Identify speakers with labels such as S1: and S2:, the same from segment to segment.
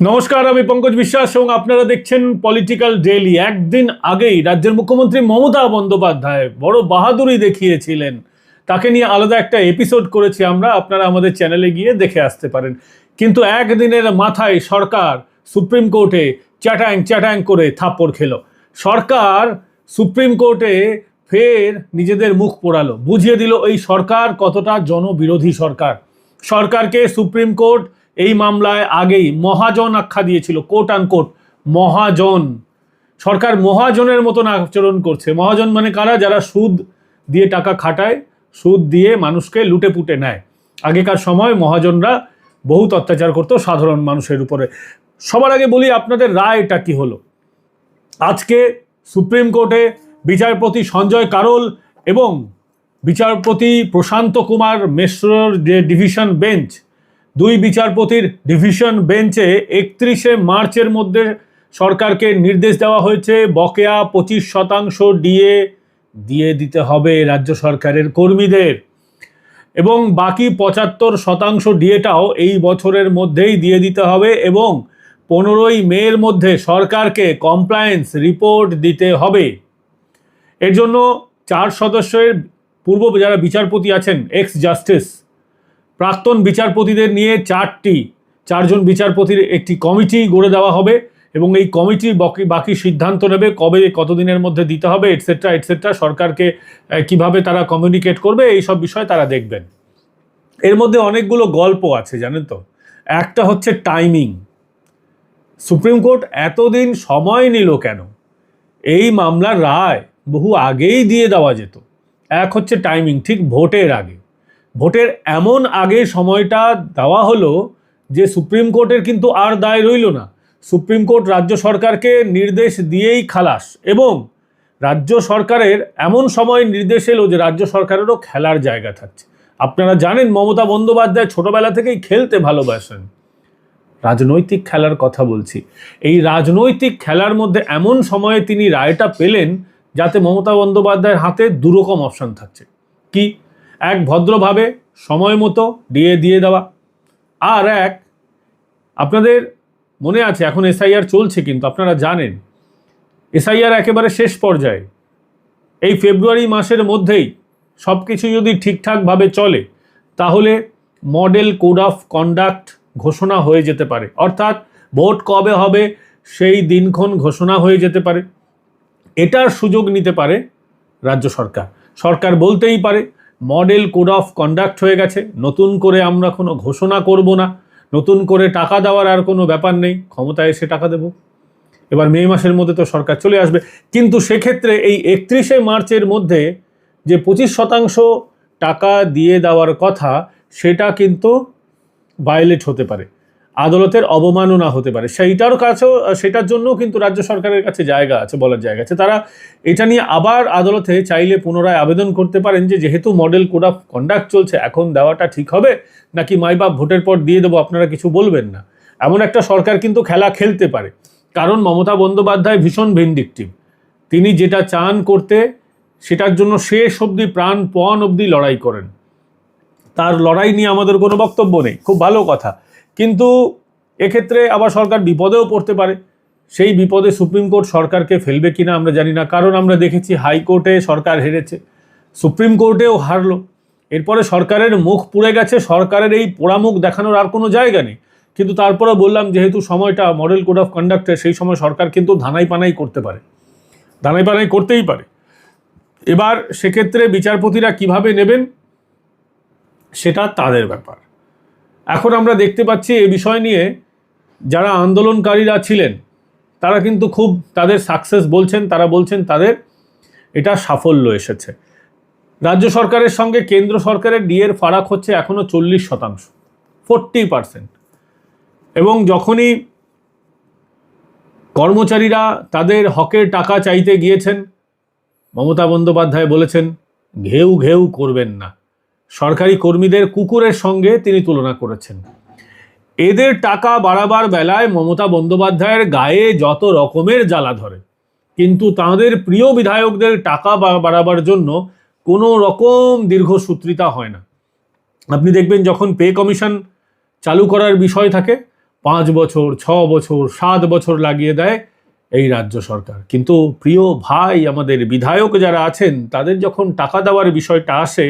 S1: নমস্কার, আমি পঙ্কজ বিশ্বাস এবং আপনারা দেখছেন পলিটিক্যাল ডেইলি। একদিন আগেই রাজ্যের মুখ্যমন্ত্রী মমতা বন্দ্যোপাধ্যায় বড় বাহাদুরি দেখিয়েছিলেন। তাকে নিয়ে আলাদা একটা এপিসোড করেছি আমরা, আপনারা আমাদের চ্যানেলে গিয়ে দেখে আসতে পারেন। কিন্তু একদিনের মাথায় সরকার সুপ্রিম কোর্টে চ্যাটাং চ্যাটাং করে থাপ্পড় খেলো। সরকার সুপ্রিম কোর্টে ফের নিজেদের মুখ পোড়ালো, বুঝিয়ে দিল এই সরকার কতটা জনবিরোধী সরকার। সরকারকে সুপ্রিম কোর্ট এই মামলায় আগেই মহাজন আখ্যা দিয়েছিল, কোট আনকোট মহাজন। সরকার মহাজনের মতন আচরণ করছে। মহাজন মানে কারা? যারা সুদ দিয়ে টাকা খাটায়, সুদ দিয়ে মানুষকে লুটে পুটে নেয়। আগেকার সময় মহাজনরা বহুত অত্যাচার করতো সাধারণ মানুষের উপরে। সবার আগে বলি আপনাদের রায়টা কি হলো। আজকে সুপ্রিম কোর্টে বিচারপতি সঞ্জয় কারোল এবং বিচারপতি প্রশান্ত কুমার মিশ্রর যে ডিভিশন বেঞ্চ, দুই বিচারপতির ডিভিশন বেঞ্চে 31শে মার্চের মধ্যে সরকারকে নির্দেশ দেওয়া হয়েছে বকেয়া 25% ডিএ দিয়ে দিতে হবে রাজ্য সরকারের কর্মীদের, এবং বাকি 75% ডিএটাও এই বছরের মধ্যেই দিয়ে দিতে হবে, এবং 15ই মের মধ্যে সরকারকে কমপ্লায়েন্স রিপোর্ট দিতে হবে। এর জন্য 4 সদস্যের পূর্ব যারা বিচারপতি আছেন, এক্স জাস্টিস প্রাক্তন বিচারপতিদের নিয়ে 4জন বিচারপতির একটি কমিটি গড়ে দেওয়া হবে, এবং এই কমিটি বাকি সিদ্ধান্ত নেবে কবে কতদিনের মধ্যে দিতে হবে এটসেট্রা এটসেট্রা। সরকারকে কিভাবে তারা কমিউনিকেট করবে এই সব বিষয় তারা দেখবেন। এর মধ্যে অনেকগুলো গল্প আছে জানেন তো। একটা হচ্ছে টাইমিং। সুপ্রিম কোর্ট এতদিন সময় নিল কেন? এই মামলার রায় বহু আগেই দিয়ে দেওয়া যেত। এক হচ্ছে টাইমিং, ঠিক ভোটের আগে। ভোটের এমন আগে সময়টা দেওয়া হলো যে সুপ্রিম কোর্টের কিন্তু আর দায় রইল না। সুপ্রিম কোর্ট রাজ্য সরকারকে নির্দেশ দিয়েই খালাস, এবং রাজ্য সরকারের এমন সময় নির্দেশ এলো যে রাজ্য সরকারেরও খেলার জায়গা থাকছে। আপনারা জানেন মমতা বন্দ্যোপাধ্যায় ছোটবেলা থেকেই খেলতে ভালোবাসেন। রাজনৈতিক খেলার কথা বলছি। এই রাজনৈতিক খেলার মধ্যে এমন সময়ে তিনি রায়টা পেলেন যাতে মমতা বন্দ্যোপাধ্যায়ের হাতে দুরকম অপশন থাকছে। কি? এক, ভদ্রভাবে সময় মতো দিয়ে দেওয়া, আর এক, আপনাদের মনে আছে এখন এসআইআর চলছে, কিন্তু আপনারা জানেন এসআইআর একেবারে শেষ পর্যায়ে। এই ফেব্রুয়ারি মাসের মধ্যেই সব কিছু যদি ঠিকঠাকভাবে চলে তাহলে মডেল কোড অফ কন্ডাক্ট ঘোষণা হয়ে যেতে পারে, অর্থাৎ ভোট কবে হবে সেই দিনক্ষণ ঘোষণা হয়ে যেতে পারে। এটার সুযোগ নিতে পারে রাজ্য সরকার। সরকার বলতেই পারে মডেল কোড অফ কন্ডাক্ট হয়ে গেছে, নতুন করে আমরা কোনো ঘোষণা করব না, নতুন করে টাকা দেওয়ার আর কোনো ব্যাপার নেই, ক্ষমতায় এসে টাকা দেব। এবার মে মাসের মধ্যে তো সরকার চলে আসবে, কিন্তু সেক্ষেত্রে এই 31শে মার্চের মধ্যে যে 25% টাকা দিয়ে দেওয়ার কথা সেটা কিন্তু ভায়োলেট হতে পারে, আদালতের অবমাননা হতে পারে। সেটার জন্য কিন্তু রাজ্য সরকারের কাছে জায়গা আছে, বলার জায়গা আছে। তারা এটা নিয়ে আবার আদালতে চাইলে পুনরায় আবেদন করতে পারেন যে যেহেতু মডেল কোড অফ কন্ডাক্ট চলছে, এখন দেওয়াটা ঠিক হবে নাকি মাইবাপ ভোটের পর দিয়ে দেবো, আপনারা কিছু বলবেন না। এমন একটা সরকার কিন্তু খেলা খেলতে পারে, কারণ মমতা বন্দ্যোপাধ্যায় ভীষণ ভিন্ডিকটিভ। তিনি যেটা চান করতে সেটার জন্য শেষ অবধি প্রাণপণ অবধি লড়াই করেন। তার লড়াই নিয়ে আমাদের কোনো বক্তব্য নেই, খুব ভালো কথা। কিন্তু এক্ষেত্রে আবার সরকার বিপদেও পড়তে পারে। সেই বিপদে সুপ্রিম কোর্ট সরকারকে ফেলবে কিনা আমরা জানি না, কারণ আমরা দেখেছি হাইকোর্টে সরকার হেরেছে, সুপ্রিম কোর্টেও হারলো। এরপরে সরকারের মুখ পুড়ে গেছে, সরকারের এই পোড়া মুখ দেখানোর আর কোনো জায়গা নেই। কিন্তু তারপরে বললাম যেহেতু সময়টা মডেল কোড অফ কন্ডাক্টের, সেই সময় সরকার কিন্তু ধানাই পানাই করতে পারে, ধানাই পানাই করতেই পারে। এবার সেক্ষেত্রে বিচারপতিরা কিভাবে নেবেন সেটা তাদের ব্যাপার। এখন আমরা দেখতে পাচ্ছি এ বিষয় নিয়ে যারা আন্দোলনকারীরা ছিলেন তারা কিন্তু খুব তাদের সাকসেস বলছেন, তারা বলছেন তাদের এটা সাফল্য এসেছে। রাজ্য সরকারের সঙ্গে কেন্দ্র সরকারের ডিএর ফারাক হচ্ছে এখনও 40%, 40%। এবং যখনই কর্মচারীরা তাদের হকের টাকা চাইতে গিয়েছেন, মমতা বন্দ্যোপাধ্যায় বলেছেন ঘেউ ঘেউ করবেন না। সরকারি কর্মীদের কুকুরের সঙ্গে তিনি তুলনা করেছেন। এদের টাকা বাড়াবার বেলায় মমতা বন্দ্যোপাধ্যায়ের গায়ে যত রকমের জ্বালা ধরে, কিন্তু তাঁদের প্রিয় বিধায়কদের টাকা বাড়াবার জন্য কোনো রকম দীর্ঘসূত্রিতা হয় না। আপনি দেখবেন যখন পে কমিশন চালু করার বিষয় থাকে, 5 বছর, 6 বছর, 7 বছর লাগিয়ে দেয় এই রাজ্য সরকার। কিন্তু প্রিয় ভাই, আমাদের বিধায়ক যারা আছেন তাদের যখন টাকা দেওয়ার বিষয়টা আসে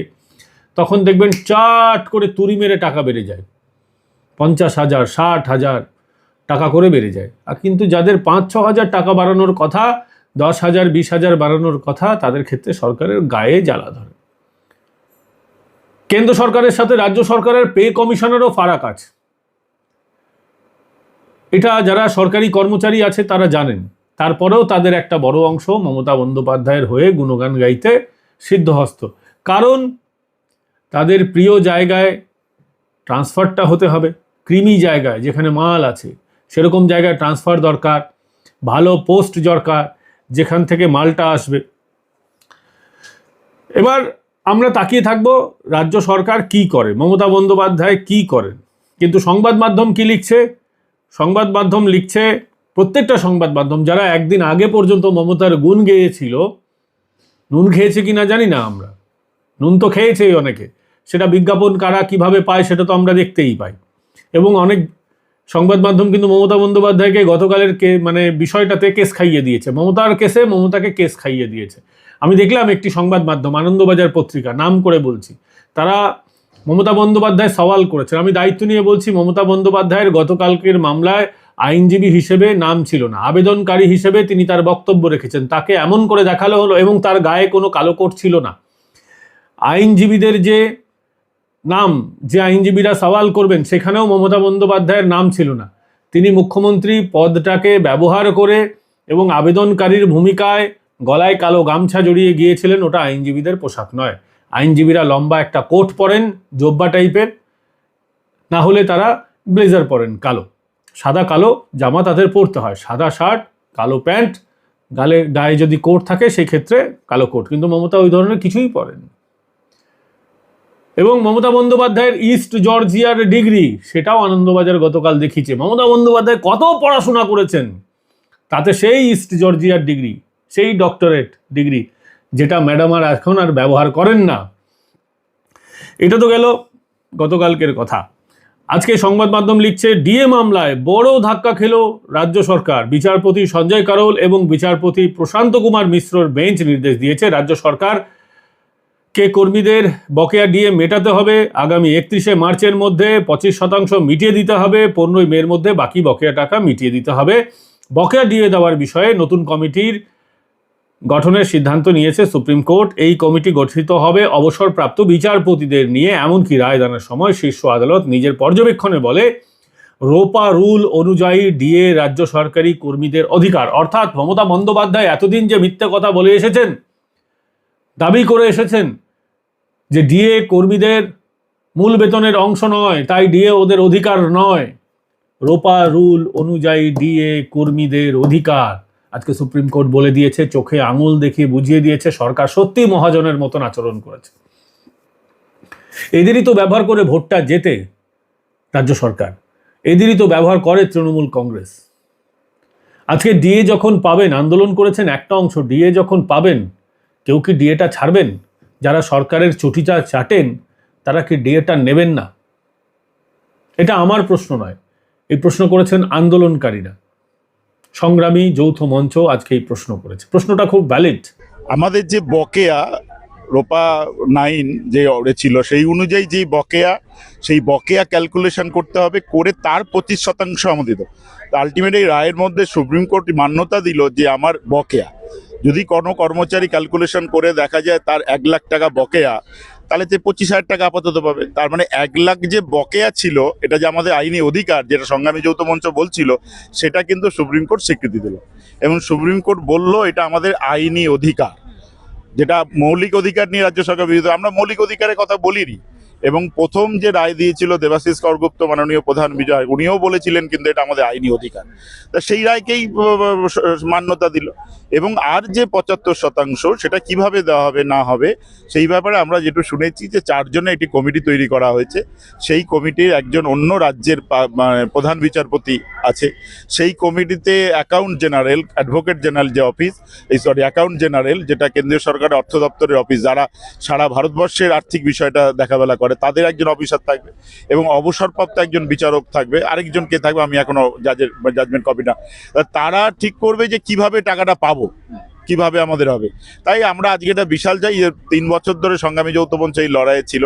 S1: তখন দেখবেন চাট করে তুড়ি মেরে টাকা বেড়ে যায়, 50,000, 60,000 টাকা করে বেড়ে যায়। আর কিন্তু যাদের 5-6 হাজার টাকা বাড়ানোর কথা, 10,000, 20,000 বাড়ানোর কথা, তাদের ক্ষেত্রে সরকারের গায়ে জ্বালা ধরে। কেন্দ্র সরকারের সাথে রাজ্য সরকারের পে কমিশনেরও ফারাক আছে, এটা যারা সরকারি কর্মচারী আছে তারা জানেন। তারপরেও তাদের একটা বড় অংশ মমতা বন্দ্যোপাধ্যায়ের হয়ে গুণগান গাইতে সিদ্ধহস্ত, কারণ তাদের প্রিয় জায়গায় ট্রান্সফারটা হতে হবে, ক্রিমি জায়গায় যেখানে মাল আছে সেরকম জায়গায় ট্রান্সফার দরকার, ভালো পোস্ট দরকার যেখান থেকে মালটা আসবে। এবার আমরা তাকিয়ে থাকবো রাজ্য সরকার কি করে, মমতা বন্দ্যোপাধ্যায় কি করেন। কিন্তু সংবাদ মাধ্যম কি লিখছে? সংবাদ মাধ্যম লিখছে, প্রত্যেকটা সংবাদ মাধ্যম যারা একদিন আগে পর্যন্ত মমতার গুণ গেয়েছিল, নুন খেয়েছে কিনা জানি না আমরা, নুন তো খেয়েছেই অনেকে, সেটা বিজ্ঞাপন কারা কিভাবে পায় সেটা তো আমরা দেখতেই পাই। এবং অনেক সংবাদ মাধ্যম কিন্তু মমতা বন্দ্যোপাধ্যায়কে গতকালের বিষয়টাতে কেস খাইয়ে দিয়েছে, মমতার কেসে মমতাকে কেস খাইয়ে দিয়েছে। আমি দেখলাম একটি সংবাদ মাধ্যম, আনন্দবাজার পত্রিকা, নাম করে বলছি, তারা মমতা বন্দ্যোপাধ্যায় সওয়াল করেছেন। আমি দায়িত্ব নিয়ে বলছি, মমতা বন্দ্যোপাধ্যায়ের গতকালকের মামলায় আইনজীবী হিসেবে নাম ছিল না, আবেদনকারী হিসেবে তিনি তার বক্তব্য রেখেছেন, তাকে এমন করে দেখালো হলো, এবং তার গায়ে কোনো কালো কোট ছিল না। আইনজীবীদের যে নাম, যে আইনজীবীরা সওয়াল করবেন, সেখানেও মমতা বন্দ্যোপাধ্যায়ের নাম ছিল না। তিনি মুখ্যমন্ত্রী পদটাকে ব্যবহার করে এবং আবেদনকারীর ভূমিকায় গলায় কালো গামছা জড়িয়ে গিয়েছিলেন, ওটা আইনজীবীদের পোশাক নয়। আইনজীবীরা লম্বা একটা কোট পরেন, জোব্বা টাইপের, না হলে তারা ব্লেজার পরেন কালো, সাদা কালো জামা তাদের পরতে হয়, সাদা শার্ট, কালো প্যান্ট, গায়ে যদি কোট থাকে সেই ক্ষেত্রে কালো কোট। কিন্তু মমতা ওই ধরনের কিছুই পরেন। এবং মমতা বন্দ্যোপাধ্যায়ের ইস্ট জর্জিয়ার ডিগ্রি, সেটাও আনন্দবাজার গতকাল দেখিয়েছে। মমতা বন্দ্যোপাধ্যায় কত পড়াশোনা করেছেন, তাতে সেই ইস্ট জর্জিয়ার ডিগ্রি, সেই ডক্টরেট ডিগ্রি, যেটা ম্যাডাম আর এখন আর ব্যবহার করেন না। এটা তো গেল গতকালকের কথা। আজকে সংবাদ মাধ্যম লিখছে, ডিএ মামলায় বড় ধাক্কা খেল রাজ্য সরকার। বিচারপতি সঞ্জয় কারোল এবং বিচারপতি প্রশান্ত কুমার মিশ্রর বেঞ্চ নির্দেশ দিয়েছে রাজ্য সরকার কে কর্মীদের বকেয়া ডিএ মেটাতে হবে, আগামী 31শে মার্চের মধ্যে 25% মিটিয়ে দিতে হবে, 15ই মের মধ্যে বাকি বকেয়া টাকা মিটিয়ে দিতে হবে। বকেয়া ডিএ দেওয়ার বিষয়ে নতুন কমিটির গঠনের সিদ্ধান্ত নিয়েছে সুপ্রিম কোর্ট। এই কমিটি গঠিত হবে অবসরপ্রাপ্ত বিচারপতিদের নিয়ে। এমনকি রায়দানের সময় শীর্ষ আদালত নিজের পর্যবেক্ষণে বলে, রোপা রুল অনুযায়ী ডিএ রাজ্য সরকারি কর্মীদের অধিকার। অর্থাৎ মমতা বন্দ্যোপাধ্যায় এতদিন যে মিথ্যে কথা বলে এসেছেন, দাবি করে এসেছেন যে ডিএ কর্মীদের মূল বেতনের অংশ নয়, তাই ডিএ ওদের অধিকার নয়, রোপা রুল অনুযায়ী ডিএ কর্মীদের অধিকার। আজকে সুপ্রিম কোর্ট বলে দিয়েছে, চোখে আঙুল দেখিয়ে বুঝিয়ে দিয়েছে, সরকার সত্যি মহাজনের মতন আচরণ করেছে। এদেরই তো ব্যবহার করে ভোটটা জেতে রাজ্য সরকার, এদেরই তো ব্যবহার করে তৃণমূল কংগ্রেস। আজকে ডিএ যখন পাবেন, আন্দোলন করেছেন একটা অংশ, ডিএ যখন পাবেন, কেউ কি ডিএটা ছাড়বেন? যারা সরকারের চটিটা চাটেন তারা কি ডিএটা নেবেন না? এটা আমার প্রশ্ন নয়, এই প্রশ্ন করেছেন আন্দোলনকারীরা। সংগ্রামী যৌথ মঞ্চ আজকে এই প্রশ্ন করেছে, প্রশ্নটা খুব ভ্যালিড।
S2: আমাদের যে বকেয়া রোপা 9 যে ছিল সেই অনুযায়ী যেই বকেয়া, সেই বকেয়া ক্যালকুলেশন করতে হবে, করে তার 25% আমাদের দিত। আলটিমেট এই রায়ের মধ্যে সুপ্রিম কোর্ট মান্যতা দিল যে আমার বকেয়া যদি কোনো কর্মচারী ক্যালকুলেশন করে দেখা যায় তার 1 লাখ টাকা বকেয়া, তাহলে যে 25,000 টাকা আপাতত পাবে। তার মানে 1 লাখ যে বকেয়া ছিল, এটা যে আমাদের আইনি অধিকার, যেটা সংগ্রামী যৌথ মঞ্চ বলছিল, সেটা কিন্তু সুপ্রিম কোর্ট স্বীকৃতি দিল। এবং সুপ্রিম কোর্ট বলল এটা আমাদের আইনি অধিকার, যেটা মৌলিক অধিকার নিয়ে রাজ্য সরকার বিরোধী। আমরা মৌলিক অধিকারের কথা বলিনি। এবং প্রথম যে রায় দিয়েছিল দেবাশিস করগুপ্ত মাননীয় প্রধান বিচারক, উনিও বলেছিলেন কিন্তু এটা আমাদের আইনি অধিকার। তা সেই রায়কেই মান্যতা দিল। এবং আর যে 75% সেটা কিভাবে দেওয়া হবে না হবে সেই ব্যাপারে আমরা যেটু শুনেছি যে 4 জনের একটি কমিটি তৈরি করা হয়েছে। সেই কমিটির একজন অন্য রাজ্যের প্রধান বিচারপতি আছে। সেই কমিটিতে অ্যাকাউন্ট জেনারেল, অ্যাডভোকেট জেনারেল যে অফিস, অ্যাকাউন্ট জেনারেল যেটা কেন্দ্রীয় সরকারের অর্থ দপ্তরের অফিস, যারা সারা ভারতবর্ষের আর্থিক বিষয়টা দেখাবেলা করে, করে তাদের একজন অফিসার থাকবে এবং অবসরপ্রাপ্ত একজন বিচারক থাকবে, আরেকজন কে থাকবে আমি এখনো জাজমেন্ট কপি না, তারা ঠিক করবে যে কিভাবে টাকাটা পাবো, কিভাবে আমাদের হবে। তাই আমরা আজকে এটা বিশাল চাই, 3 বছর ধরে সংগ্রামী যৌথ মঞ্চ এই লড়াইয়ে ছিল।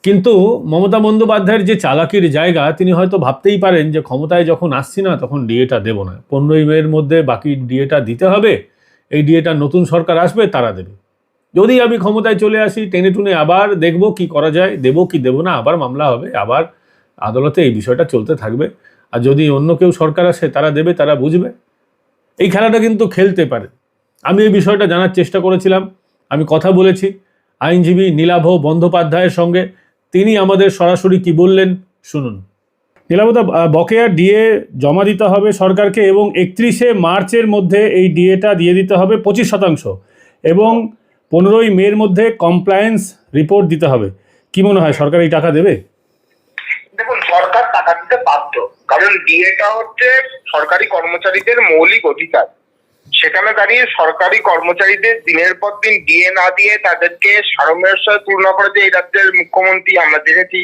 S1: কিন্তু মমতা বন্দ্যোপাধ্যায়ের যে চালাকির জায়গা, তিনি হয়তো ভাবতেই পারেন যে ক্ষমতায় যখন আসছি না তখন ডিএটা দেবো না, 15ই মের মধ্যে বাকি ডিএটা দিতে হবে, এই ডিএটা নতুন সরকার আসবে তারা দেবে। যদি আমি ক্ষমতায় চলে আসি টেনে টুনে আবার দেখব কি করা যায়, দেবো কি দেবো না, আবার মামলা হবে, আবার আদালতে এই বিষয়টা চলতে থাকবে। আর যদি অন্য কেউ সরকার আসে তারা দেবে, তারা বুঝবে। এই খেলাটা কিন্তু খেলতে পারে। আমি এই বিষয়টা জানার চেষ্টা করেছিলাম, আমি কথা বলেছি আইনজীবী নীলাভ বন্দ্যোপাধ্যায়ের সঙ্গে। তিনি আমাদের সরাসরি কি বললেন শুনুন। নীলাভদা, বকেয়া ডিএ জমা দিতে হবে সরকারকে এবং 31শে মার্চের মধ্যে এই ডিএটা দিয়ে দিতে হবে 25% এবং 15ই মের মধ্যে কমপ্লায়েন্স রিপোর্ট দিতে হবে। কি মনে হয় সরকার এই টাকা দেবে?
S3: দেখুন, সরকার টাকা দিতে বাধ্য, কারণ ডিএটা হচ্ছে সরকারি কর্মচারীদের মৌলিক অধিকার। সেখানে দাঁড়িয়ে সরকারি কর্মচারীদের দিনের পর দিন ডিএ না দিয়ে তাদেরকে সারমেয়ের সাথে তুলনা করে যে এই রাজ্যের মুখ্যমন্ত্রী আমরা দেখেছি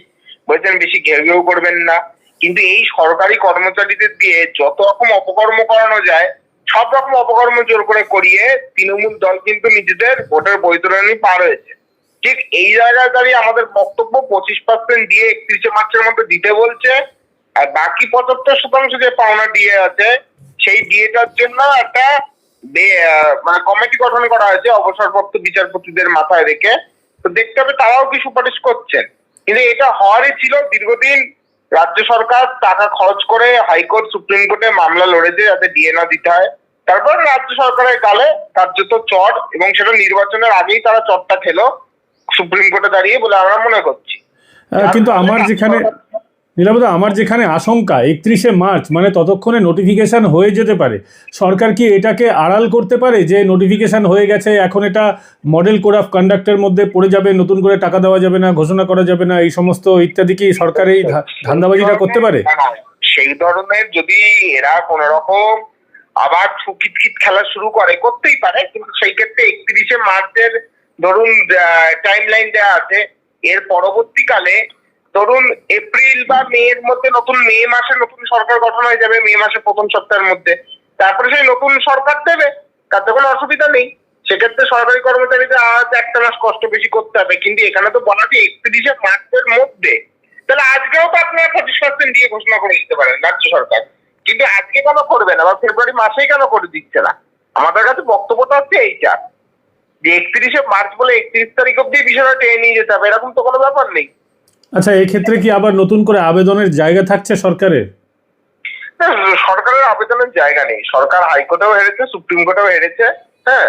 S3: বলছেন বেশি ঘেউ ঘেউ করবেন না, কিন্তু এই সরকারি কর্মচারীদের দিয়ে যত রকম অপকর্ম করানো যায় সব রকম অপকর্ম জোর করে করিয়ে তৃণমূল দল কিন্তু নিজেদের ভোটের বৈতরণী পার হয়েছে। ঠিক এই জায়গায় দাঁড়িয়ে আমাদের বক্তব্য 25% দিয়ে 31শে মার্চের মধ্যে দিতে বলছে, আর বাকি 75% যে পাওনা ডিএ আছে সেই ডিএটার জন্য একটা মানে কমিটি গঠন করা হয়েছে অবসরপ্রাপ্ত বিচারপতিদের মাথায় রেখে। তো দেখতে হবে তারাও কি সুপারিশ করছেন, কিন্তু এটা হওয়ারই ছিল। দীর্ঘদিন রাজ্য সরকার টাকা খরচ করে হাইকোর্ট সুপ্রিম কোর্টে মামলা লড়েছে যাতে ডিএ না দিতে হয়। তারপর রাজ্য সরকারের গালে কার্যত চট, এবং সেটা নির্বাচনের আগেই তারা চটটা খেলো সুপ্রিম কোর্টে দাঁড়িয়ে বলে আমরা মনে করছি।
S1: কিন্তু আমার যেখানে আশঙ্কা 31শে মার্চ মানে ততক্ষণে নোটিফিকেশন হয়ে যেতে পারে। সরকার কি এটাকে আড়াল করতে পারে যে নোটিফিকেশন হয়ে গেছে, এখন এটা মডেল কোড অফ কন্ডাক্টের মধ্যে পড়ে যাবে, নতুন করে টাকা দেওয়া যাবে না, ঘোষণা করা যাবে না, এই সমস্ত ইত্যাদি কি সরকার এই ধান্দাবাজিটা করতে পারে?
S3: সেই ধরনের যদি এরা কোন রকম আবার কিতকিত খেলা শুরু করে, করতেই পারে, কিন্তু সেই ক্ষেত্রে 31শে মার্চের ধরুন টাইম লাইন দেওয়া আছে। এর পরবর্তীকালে ধরুন এপ্রিল বা মে এর মধ্যে মে মাসে নতুন সরকার গঠন হয়ে যাবে, মে মাসে প্রথম সপ্তাহের মধ্যে। তারপরে সেই নতুন সরকার দেবে, তাতে কোনো অসুবিধা নেই। সেক্ষেত্রে সরকারি কর্মচারীদের আজ একটা মাস কষ্ট বেশি করতে হবে, কিন্তু এখানে তো বলা যে 31শে মার্চের মধ্যে। তাহলে আজকেও তো আপনারা 25% দিয়ে ঘোষণা করে দিতে পারেন রাজ্য সরকার, কিন্তু আজকে কেন করবেন, আবার ফেব্রুয়ারি মাসেই কেন করে দিচ্ছে না? আমাদের কাছে বক্তব্যটা হচ্ছে এইটা যে 31শে মার্চ বলে 31 তারিখ অব্দি বিষয়টা টেনে নিয়ে যেতে হবে, এরকম তো কোনো ব্যাপার নেই।
S1: আচ্ছা, এই ক্ষেত্রে কি আবার নতুন করে আবেদনের জায়গা থাকছে সরকারের?
S3: সরকারের আবেদনের জায়গা নেই। সরকার হাইকোর্টেও হেরেছে, সুপ্রিম কোর্টেও হেরেছে, হ্যাঁ,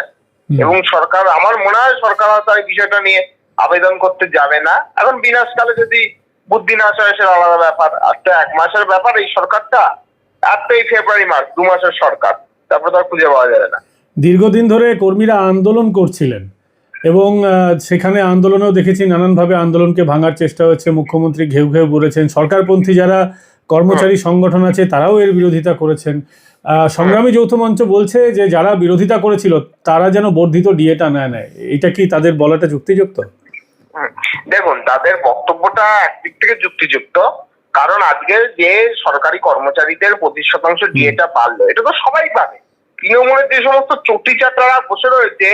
S3: এবং সরকার, আমার মনে হয় সরকার হয়তো এই বিষয়টা নিয়ে আবেদন করতে যাবে না। এখন বিনাশকালে যদি বুদ্ধি নাশ হয় সেটা আলাদা ব্যাপার। আর তো 1 মাসের ব্যাপার এই সরকারটা, আর তো এই ফেব্রুয়ারি মাস 2 মাসের সরকার, তারপরে তো আর খুঁজে পাওয়া যাবে না।
S1: দীর্ঘদিন ধরে কর্মীরা আন্দোলন করছিলেন এবং সেখানে আন্দোলনেও দেখেছি নানানভাবে আন্দোলনকে ভাঙার চেষ্টা হচ্ছে, মুখ্যমন্ত্রী ঘেউ ঘেউ বলেছেন, সরকারপন্থী যারা কর্মচারী সংগঠন আছে তারাও এর বিরোধিতা করেছেন। সংগ্রামী যৌথ মঞ্চ বলছে যে যারা বিরোধিতা করেছিল তারা যেন বর্ধিত ডিএটা না নেয়। এটা কি তাদের বলাটা যুক্তিযুক্ত?
S3: দেখুন, তাদের বক্তব্যটা একদিক থেকে যুক্তিযুক্ত, কারণ আজকে যে সরকারি কর্মচারীদের 25% ডিএটা বাড়লো, এটা তো সবাই পাবে। তৃণমূলের যে সমস্ত চটিচাটারা বসে রয়েছে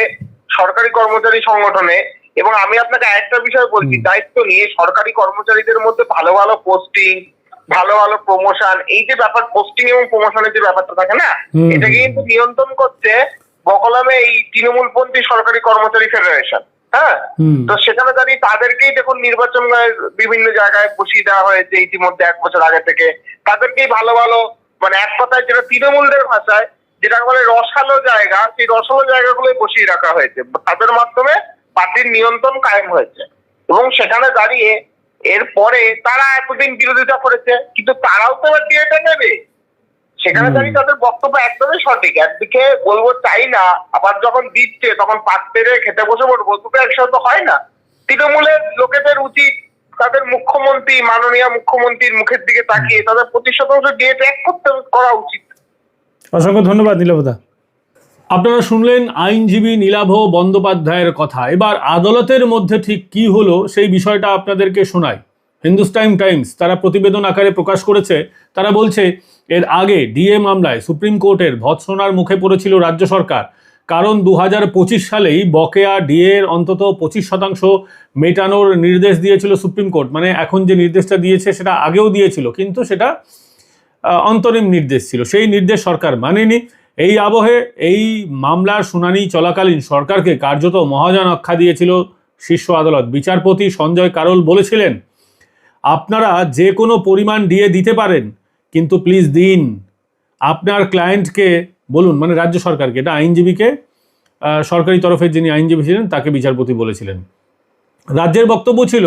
S3: সরকারি কর্মচারী সংগঠনে, এবং আমি আপনাকে আরেকটা বিষয় বলছি, দায়িত্ব নিয়ে সরকারি কর্মচারীদের মধ্যে ভালো ভালো পোস্টিং, ভালো ভালো প্রমোশন, এই যে ব্যাপার পোস্টিং এবং প্রমোশনের যে ব্যাপারটা থাকে না, এটাকে কিন্তু নিয়ন্ত্রণ করছে বকলমে এই তৃণমূলপন্থী সরকারি কর্মচারী ফেডারেশন। হ্যাঁ, তো সেখানে দাঁড়িয়ে তাদেরকেই দেখুন নির্বাচন বিভিন্ন জায়গায় বসিয়ে দেওয়া হয়েছে ইতিমধ্যে 1 বছর আগে থেকে। তাদেরকেই ভালো ভালো, মানে এক কথায় যেটা তৃণমূলদের ভাষায় যেটা বলে রসালো জায়গা, সেই রসালো জায়গাগুলোই বসিয়ে রাখা হয়েছে। তাদের মাধ্যমে পার্টির নিয়ন্ত্রণ কায়েম হয়েছে, এবং সেখানে দাঁড়িয়ে এরপরে তারা এতদিন বিরোধিতা করেছে, কিন্তু তারাও তো এবার ডিএটা নেবে। সেখানে দাঁড়িয়ে তাদের বক্তব্য একদমই সঠিক। একদিকে বলবো চাই না, আবার যখন দিচ্ছে তখন পাত পেরে খেতে বসে পড়বো, দুটো একসাথে হয় না। তৃণমূলের লোকেদের উচিত তাদের মুখ্যমন্ত্রী, মাননীয় মুখ্যমন্ত্রীর মুখের দিকে তাকিয়ে তাদের 25% ডিএ ত্যাগ করা উচিত।
S1: অসংখ্য ধন্যবাদ নীলাভদা। আপনারা শুনলেন আইনজীবী নীলাভ বন্দ্যোপাধ্যায়ের কথা। এবার আদালতের মধ্যে ঠিক কি হলো সেই বিষয়টা আপনাদেরকে শোনাই। হিন্দুস্তান টাইমস তারা প্রতিবেদন আকারে প্রকাশ করেছে। তারা বলছে এর আগে ডিএ মামলায় সুপ্রিম কোর্টের ভৎসনার মুখে পড়েছিল রাজ্য সরকার, কারণ 2025 সালেই বকেয়া ডিএ এর অন্তত 25% মেটানোর নির্দেশ দিয়েছিল সুপ্রিম কোর্ট। মানে এখন যে নির্দেশটা দিয়েছে সেটা আগেও দিয়েছিল, কিন্তু সেটা অন্তরিম নির্দেশ ছিল, সেই নির্দেশ সরকার মানেনি। এই আবহে এই মামলার শুনানি চলাকালীন সরকারকে কার্যত মহাজন আখ্যা দিয়েছিল শীর্ষ আদালত। বিচারপতি সঞ্জয় কারোল বলেছিলেন, আপনারা যে কোনো পরিমাণ ডিএ দিতে পারেন, কিন্তু প্লিজ দিন। আপনার ক্লায়েন্টকে বলুন, মানে রাজ্য সরকারকে, এটা আইনজীবীকে, সরকারি তরফের যিনি আইনজীবী ছিলেন তাকে বিচারপতি বলেছিলেন। রাজ্যের বক্তব্য ছিল,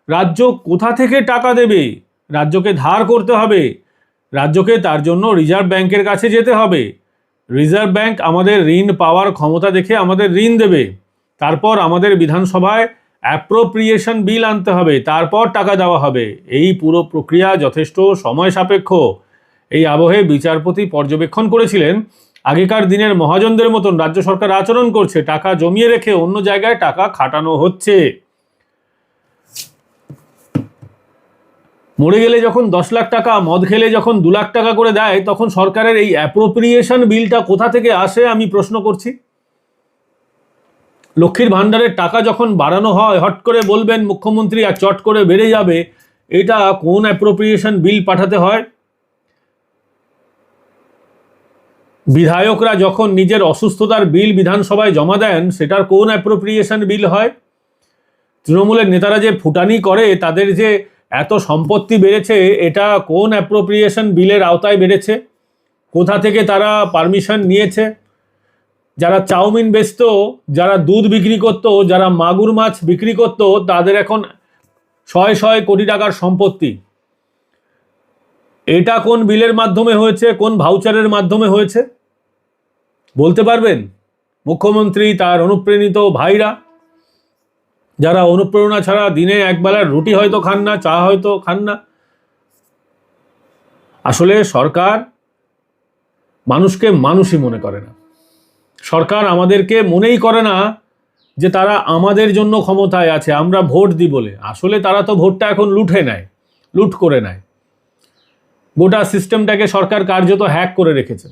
S1: রাজ্য কোথা থেকে টাকা দেবে? রাজ্যকে ধার করতে হবে, রাজ্যকে তার জন্য রিজার্ভ ব্যাংকের কাছে যেতে হবে। রিজার্ভ ব্যাংক আমাদের ঋণ পাওয়ার ক্ষমতা দেখে আমাদের ঋণ দেবে, তারপর আমাদের বিধানসভায় অ্যাপ্রোপ্রিয়েশন বিল আনতে হবে, তারপর টাকা দেওয়া হবে। এই পুরো প্রক্রিয়া যথেষ্ট সময় সাপেক্ষ। এই আবহে বিচারপতি পর্যবেক্ষণ করেছিলেন, আগেকার দিনের মহাজনদের মতন রাজ্য সরকার আচরণ করছে, টাকা জমিয়ে রেখে অন্য জায়গায় টাকা খাটানো হচ্ছে। মরে গেলে যখন 10 লাখ টাকা, মদ খেলে যখন 2 লাখ টাকা করে দেয়, তখন সরকারের এই অ্যাপ্রোপ্রিয়েশন বিলটা কোথা থেকে আসে আমি প্রশ্ন করছি। লক্ষ্মীর ভাণ্ডারের টাকা যখন বাড়ানো হয়, হট করে বলবেন মুখ্যমন্ত্রী আর চট করে বেড়ে যাবে, এটা কোন অ্যাপ্রোপ্রিয়েশন বিল পাঠাতে হয়? বিধায়করা যখন নিজের অসুস্থতার বিল বিধানসভায় জমা দেন, সেটার কোন অ্যাপ্রোপ্রিয়েশন বিল হয়? তৃণমূলের নেতারা যে ফুটানি করে, তাদের যে এত সম্পত্তি বেড়েছে, এটা কোন অ্যাপ্রোপ্রিয়েশন বিলের আওতায় বেড়েছে? কোথা থেকে তারা পারমিশন নিয়েছে? যারা চাউমিন বেচতো, যারা দুধ বিক্রি করত, যারা মাগুর মাছ বিক্রি করত, তাদের এখন 100 কোটি টাকার সম্পত্তি। এটা কোন বিলের মাধ্যমে হয়েছে, কোন ভাউচারের মাধ্যমে হয়েছে বলতে পারবেন? মুখ্যমন্ত্রী, তার অনুপ্রেরিত ভাইরা, যারা অনুপ্রেরণা ছাড়া দিনে একবেলার রুটি হয়তো খান না, চা হয়তো খান না। আসলে সরকার মানুষকে মানুষই মনে করে না। সরকার আমাদেরকে মনেই করে না যে তারা আমাদের জন্য ক্ষমতায় আছে, আমরা ভোট দিই বলে। আসলে তারা তো ভোটটা এখন লুট করে নেয়। গোটা সিস্টেমটাকে সরকার কার্যত হ্যাক করে রেখেছে।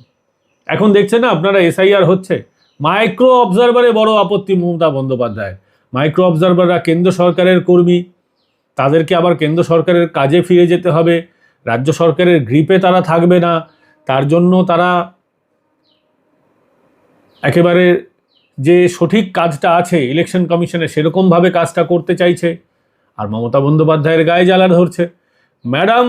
S1: এখন দেখছেন না আপনারা, এসআইআর হচ্ছে। মাইক্রো অবজারভারে বড় আপত্তি মমতা বন্দ্যোপাধ্যায়। মাইক্রো অবজারভাররা কেন্দ্র সরকারের কর্মী, তাদেরকে আবার কেন্দ্র সরকারের কাজে ফিরে যেতে হবে, রাজ্য সরকারের গ্রিপে তারা থাকবে না, তার জন্য তারা একেবারে যে সঠিক কাজটা আছে ইলেকশন কমিশনে সেরকমভাবে কাজটা করতে চাইছে। আর মমতা বন্দ্যোপাধ্যায়ের গায়ে জ্বালা ধরছে। ম্যাডাম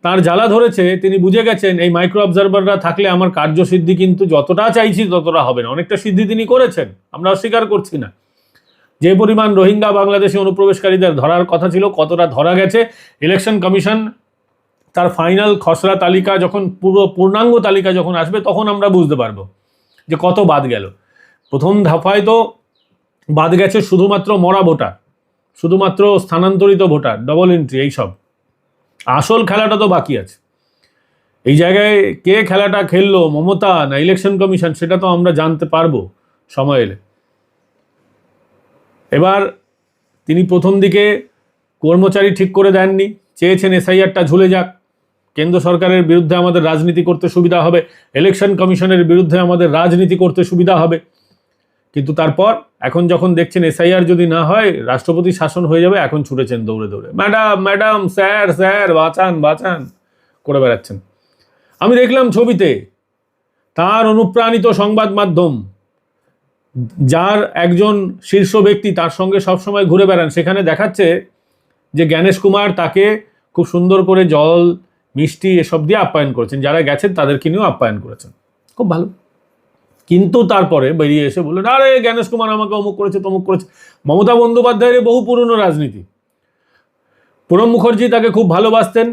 S1: তার জ্বালা ধরেছে, তিনি বুঝে গেছেন এই মাইক্রো অবজারভাররা থাকলে আমার কার্যসিদ্ধি কিন্তু যতটা চাইছি ততটা হবে না। অনেকটা সিদ্ধি তিনি করেছেন, আমরা অস্বীকার করছি না। যে পরিমাণ রোহিঙ্গা বাংলাদেশে অনুপ্রবেশকারীদের ধরার কথা ছিল, কতটা ধরা গেছে, ইলেকশন কমিশন তার ফাইনাল খসড়া তালিকা যখন, পূর্ণাঙ্গ তালিকা যখন আসবে, তখন আমরা বুঝতে পারবো যে কত বাদ গেল। প্রথম ধাপায় তো বাদ গেছে শুধুমাত্র মরা ভোটার, শুধুমাত্র স্থানান্তরিত ভোটার, ডবল এন্ট্রি, এইসব। আসল খেলাটা তো বাকি আছে। এই জায়গায় কে খেলাটা খেললো, মমতা না ইলেকশন কমিশন, সেটা তো আমরা জানতে পারবো সময় এলে। এবার তিনি প্রথম দিকে কর্মচারী ঠিক করে দেননি, চেয়েছেন এসআইআরটা ঝুলে যাক, কেন্দ্র সরকারের বিরুদ্ধে আমাদের রাজনীতি করতে সুবিধা হবে, ইলেকশন কমিশনের বিরুদ্ধে আমাদের রাজনীতি করতে সুবিধা হবে। কিন্তু তারপর এখন যখন দেখছেন এসআইআর যদি না হয় রাষ্ট্রপতি শাসন হয়ে যাবে, এখন ছুটেছেন দৌড়ে দৌড়ে, ম্যাডাম স্যার বাঁচান করে বেড়াচ্ছেন। আমি দেখলাম ছবিতে তার অনুপ্রাণিত সংবাদ মাধ্যম, যার একজন শীর্ষ ব্যক্তি তার সঙ্গে সবসময় ঘুরে বেড়ান, সেখানে দেখাচ্ছে যে জ্ঞানেশ কুমার তাকে খুব সুন্দর করে জল, মিষ্টি এসব দিয়ে আপ্যায়ন করেছেন, যারা গেছেন তাদেরকে নিয়েও আপ্যায়ন করেছেন, খুব ভালো। কিন্তু তারপরে বেরিয়ে এসে বললেন, আরে জ্ঞানেশ কুমার আমাকে অমুক করেছে তমুক করেছে। মমতা বন্দ্যোপাধ্যায়ের বহু পুরনো রাজনীতি। প্রণব মুখার্জি তাকে খুব ভালোবাসতেন,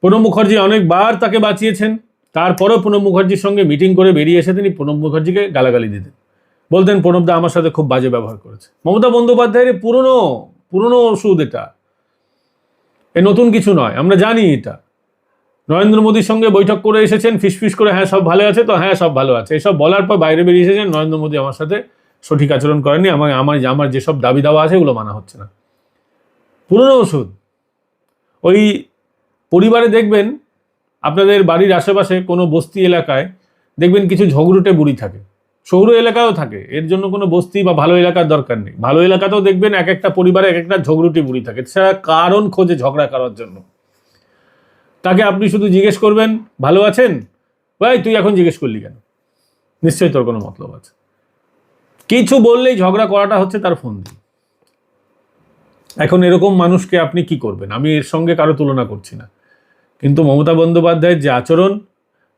S1: প্রণব মুখার্জি অনেকবার তাকে বাঁচিয়েছেন। তারপরেও প্রণব মুখার্জির সঙ্গে মিটিং করে বেরিয়ে এসে তিনি প্রণব মুখার্জিকে গালাগালি দিতেন, বলতেন প্রণবদা আমার সাথে খুব বাজে ব্যবহার করেছে। মমতা বন্দ্যোপাধ্যায়ের পুরনো ওষুধ এটা, এ নতুন কিছু নয়, আমরা জানি এটা। নরেন্দ্র মোদীর সঙ্গে বৈঠক করে এসেছেন, ফিসফিস করে হ্যাঁ সব ভালো আছে, তো হ্যাঁ সব ভালো আছে এসব বলার পর বাইরে বেরিয়ে এসেছেন নরেন্দ্র মোদী আমার সাথে সঠিক আচরণ করেনি, আমার যেসব দাবি দাওয়া আছে এগুলো মানা হচ্ছে না। পুরনো ওষুধ। ওই পরিবারে দেখবেন আপনাদের বাড়ির আশেপাশে কোনো বস্তি এলাকায় দেখবেন কিছু ঝগড়ুটে বুড়ি থাকে, শহর এলাকায়ও থাকে, এর জন্য কোনো বস্তি বা ভালো এলাকার দরকার নেই। ভালো এলাকাতেও দেখবেন এক একটা পরিবারে এক একটা ঝগড়ুটে বুড়ি থাকে, সেটা কারণ খোঁজে ঝগড়া করার জন্য। তাকে আপনি শুধু জিজ্ঞেস করবেন ভালো আছেন, ভাই তুই এখন জিজ্ঞেস করলি কেন, নিশ্চয়ই তোর কোনো মতলব আছে। কিছু বললেই ঝগড়া করাটা হচ্ছে তার ফোন দিয়ে। এখন এরকম মানুষকে আপনি কি করবেন? আমি এর সঙ্গে কারো তুলনা করছি না, কিন্তু মমতা বন্দ্যোপাধ্যায়ের যে আচরণ,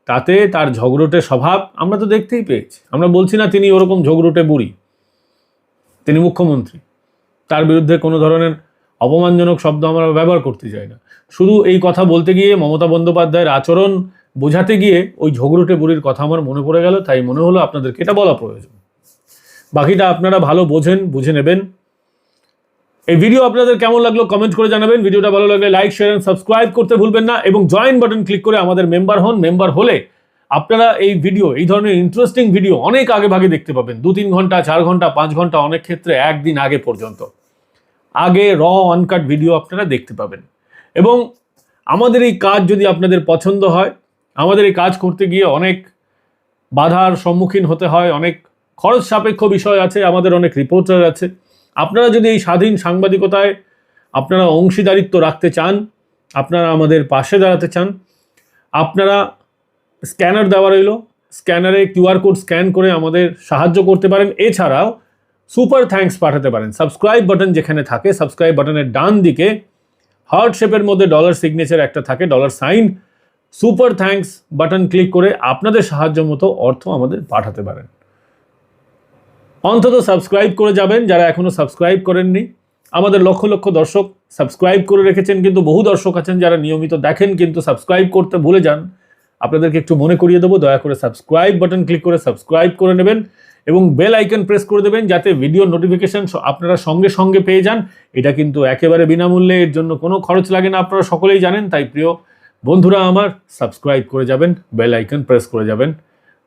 S1: তাতে তার ঝগড়ুটে স্বভাব আমরা তো দেখতেই পেয়েছি। আমরা বলছি না তিনি ওরকম ঝগড়ুটে বুড়ি, তিনি মুখ্যমন্ত্রী, তার বিরুদ্ধে কোনো ধরনের অপমানজনক শব্দ আমরা ব্যবহার করতে চাই না। শুধু এই কথা বলতে গিয়ে মমতা বন্দ্যোপাধ্যায়ের আচরণ বোঝাতে গিয়ে ওই ঝগড়ুটে বুড়ির কথা আমার মনে পড়ে গেল, তাই মনে হলো আপনাদেরকে এটা বলা প্রয়োজন। বাকিটা আপনারা ভালো বোঝেন, বুঝে নেবেন। এই ভিডিও আপনাদের কেমন লাগলো কমেন্ট করে জানাবেন। ভিডিওটা ভালো লাগলে লাইক, শেয়ার এন্ড সাবস্ক্রাইব করতে ভুলবেন না, এবং জয়েন বাটন ক্লিক করে আমাদের মেম্বার হন। মেম্বার হলে আপনারা এই ভিডিও, এই ধরনের ইন্টারেস্টিং ভিডিও অনেক আগে ভাগে দেখতে পাবেন। 2-3 ঘন্টা, 4 ঘন্টা, 5 ঘন্টা, অনেক ক্ষেত্রে একদিন আগে পর্যন্ত আগে আনকাট ভিডিও আপনারা দেখতে পাবেন। এবং আমাদের এই কাজ যদি আপনাদের পছন্দ হয়, আমাদের এই কাজ করতে গিয়ে অনেক বাধার সম্মুখীন হতে হয়, অনেক খরচ সাপেক্ষ বিষয় আছে, আমাদের অনেক রিপোর্টার আছে। আপনারা যদি এই স্বাধীন সাংবাদিকতায় আপনারা অংশীদারিত্ব রাখতে চান, আপনারা আমাদের পাশে দাঁড়াতে চান, আপনারা স্ক্যানার দেওয়া রইল, স্ক্যানারে QR কোড স্ক্যান করে আমাদের সাহায্য করতে পারেন। এছাড়াও সুপার থ্যাঙ্কস পাঠাতে পারেন। সাবস্ক্রাইব বাটন যেখানে থাকে, সাবস্ক্রাইব বাটনের ডান দিকে হার্ট শেপের মধ্যে ডলার সিগনেচার একটা থাকে, dollar sign, super thanks button click করে আপনাদের সাহায্য মতো অর্থ আমাদের পাঠাতে পারেন। অন্তত সাবস্ক্রাইব করে যাবেন যারা এখনো সাবস্ক্রাইব করেননি। আমাদের লক্ষ লক্ষ দর্শক সাবস্ক্রাইব করে রেখেছেন, কিন্তু বহু দর্শক আছেন যারা নিয়মিত দেখেন কিন্তু সাবস্ক্রাইব করতে ভুলে যান। আপনাদেরকে একটু মনে করিয়ে দেবো, দয়া করে সাবস্ক্রাইব বাটন ক্লিক করে সাবস্ক্রাইব করে নেবেন এবং বেল আইকন প্রেস করে দেবেন যাতে ভিডিও নোটিফিকেশন আপনারা সঙ্গে সঙ্গে পেয়ে যান। এটা কিন্তু একেবারে বিনামূল্যে, এর জন্য কোনো খরচ লাগে না, আপনারা সকলেই জানেন। তাই প্রিয় বন্ধুরা আমার, সাবস্ক্রাইব করে যাবেন, বেল আইকন প্রেস করে যাবেন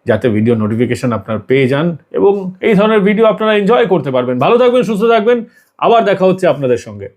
S1: যাতে ভিডিও নোটিফিকেশন আপনারা পেয়ে যান এবং এই ধরনের ভিডিও আপনারা এনজয় করতে পারবেন। ভালো থাকবেন, সুস্থ থাকবেন, আবার দেখা হচ্ছে আপনাদের সঙ্গে।